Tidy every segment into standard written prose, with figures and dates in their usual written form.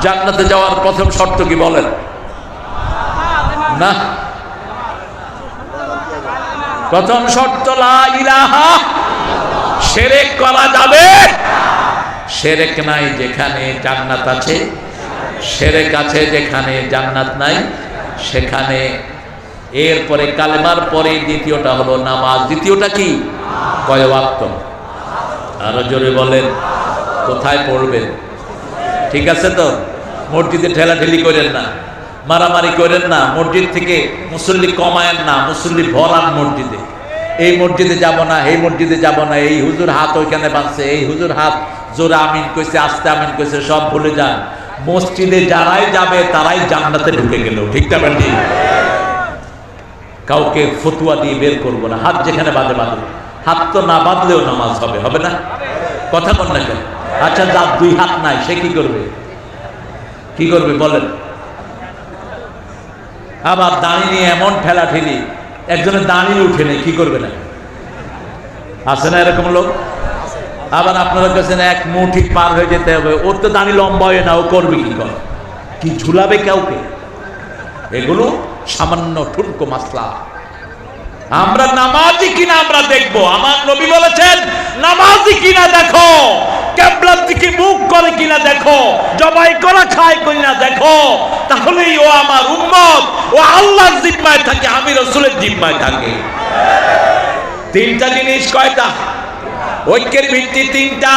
জান্নাতে যাওয়ার প্রথম শর্ত কি বলেন? না, প্রথম শর্ত লা ইলাহা। শিরক করা যাবে? শিরক নাই যেখানে জান্নাত আছে, শিরক আছে যেখানে জান্নাত নাই সেখানে। এরপরে কালেমার পরে দ্বিতীয়টা হলো নামাজ। দ্বিতীয়টা কি? কয় ওয়াক্ত? আরো জোরে বলেন। কোথায় পড়বেন? ঠিক আছে তো? মসজিদে ঠেলাঠেলি করেন না, মারামারি করেন না, মসজিদ থেকে মুসল্লি কমায়েন না, মুসল্লি ভরান মসজিদে। এই মসজিদে যাব না, এই মসজিদে যাব না, এই হুজুর হাত ওইখানে বাঁধছে, এই হুজুর হাত জোরে আমিন কইছে, আস্তে আমিন কইছে, সব ভুলে যান। মসজিদে যারাই যাবে তারাই জান্নাতে ঢুকে গেল। ঠিক না বেটি? কাউকে ফতুয়া দিয়ে বের করবো না, হাত যেখানে বাঁধে বাঁধে। হাত তো না বাঁধলেও নামাজ হবে, হবে না? কথা বল না কেন? আচ্ছা, যার দুই হাত নাই সে কি করবে? কি করবে বলেন? আবার দাঁড়িয়ে নিয়ে এমন ঠেলাঠেলি, একজনের দাঁড়িয়ে উঠে নেই, কি করবে না? আছে না এরকম লোক? আবার আপনারা কাছেন এক মুঠি পার হয়ে যেতে হবে, ওর তো দাঁড়িয়ে লম্বা হয়ে না, ও করবে কি? কর কি ঝুলাবে কাউকে? এগুলো সামান্য ঠুনকো মাসলা। আমরা নামাজি কিনা আমরা দেখবো। আমার নবী বলেছেন, নামাজি কিনা দেখো, কিবলার দিকে মুখ করে কিনা দেখো, জবাই করা খায় কিনা দেখো, তাহলেই ও আমার উম্মত, ও আল্লাহর জিম্মায় থাকে, আমি রাসূলের জিম্মায় থাকে। তিনটা জিনিস। কয়টা? ঐক্যের ভিত্তি তিনটা।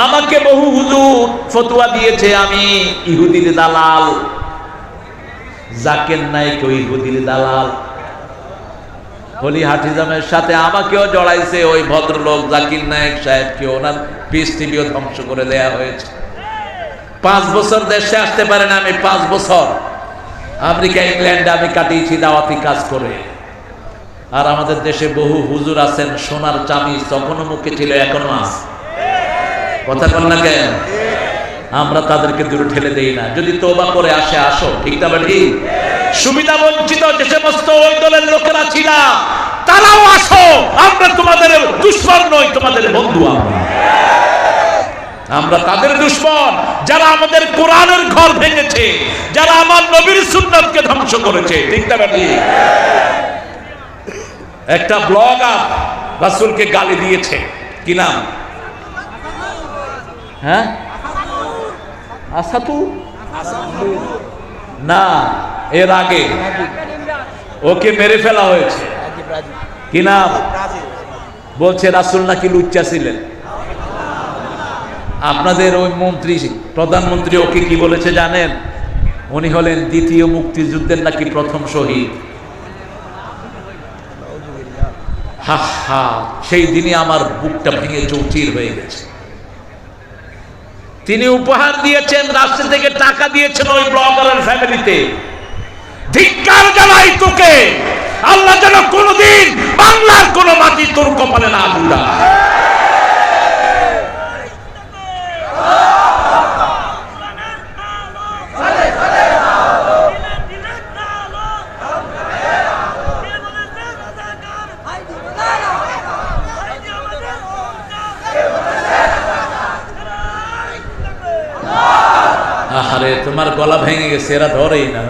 আমাকে বহু হুজুর ফতোয়া দিয়েছে আমি ইহুদির দালাল, জাকির নায়েক ওই ইহুদির দালাল। হলি হাফিজামের সাথে আমাকেও জড়াইছে ওই ভদ্রলোক জাকির নায়েক সাহেবকে, ওনার পিস টিভিও ধ্বংস করে দেয়া হয়েছে। 5 বছর দেশে আসতে পারেন, আমি 5 বছর আমেরিকা ইংল্যান্ডে আমি কাটিয়েছি দাওয়াতি কাজ করে। আর আমাদের দেশে বহু হুজুর আছেন, সোনার চাবি তখনও মুখে ছিল, এখনো আছে। কথা বল না কেন? আমরা তাদেরকে দূরে ঠেলে দেই না। যদি তওবা করে আসে, আসো। ঠিক না বেটি? সুবিধা বঞ্চিত যে সমস্ত ওই দলের লোকেরা ছিল, তারাও আসো। আমরা তোমাদের দুশমন নই, তোমাদের বন্ধু। আমরা তাদের দুশমন যারা আমাদের কোরআনের ঘর ভেঙেছে, যারা আমার নবীর সুন্নাতকে ধ্বংস করেছে। ঠিক না বেটি? একটা ব্লগার রাসূলকে গালি দিয়েছে, কি নাম? হ্যাঁ, আসাতু না, এর আগে ওকে মেরে ফেলা হয়েছে। কি নাম? বলছে রাসূল নাকি লুচ্চা ছিলেন। আপনাদের ওই মন্ত্রী, প্রধানমন্ত্রী ওকে কি বলেছে জানেন? উনি হলেন দ্বিতীয় মুক্তিযুদ্ধের নাকি প্রথম শহীদ। হা হা, সেই দিনে আমার বুকটা ভেঙে চৌচির হয়ে গেছে। তিনি উপহার দিয়েছেন, রাষ্ট্র থেকে টাকা দিয়েছেন ওই ব্লগারের ফ্যামিলিতে। ধিক্কার জানাই তোকে, আল্লাহ যেন কোনদিন বাংলার কোন মাটি তোর কপালে না আলুরা। আরে তোমার গলা ভেঙে গেছে, এরা ধরেই না।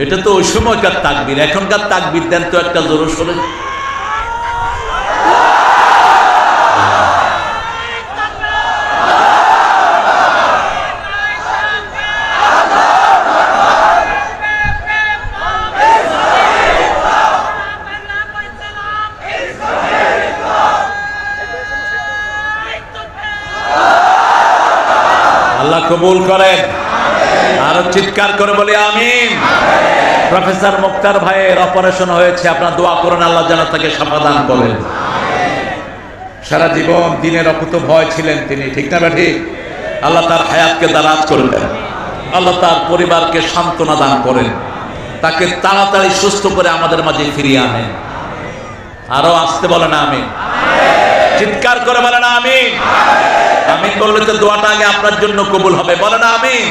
এটা তো ওই সময়কার তাকবীর, এখনকার তাকবীর দেন তো একটা জোরে সরে। আল্লাহ কবুল করেন। আরো চিৎকার করে বলি আমিন। প্রফেসর মুক্তার ভাইয়ের অপারেশন হয়েছে, আপনারা দোয়া করেন আল্লাহ যেন তাকে শাফা দান করেন। সারা জীবন দিনের অকুত ভয় ছিলেন তিনি। ঠিক না বেঠি? আল্লাহ তার হায়াতকে দারাজ করে দেন, আল্লাহ তার পরিবারকে সান্ত্বনা দান করেন, তাকে তাড়াতাড়ি সুস্থ করে আমাদের মাঝে ফিরিয়ে আনেন। আরো আসতে বলেন আমিন। চিৎকার করে বলেন আমিন। আমিন বললে তো দোয়াটা আগে আপনার জন্য কবুল হবে। বলেন আমিন।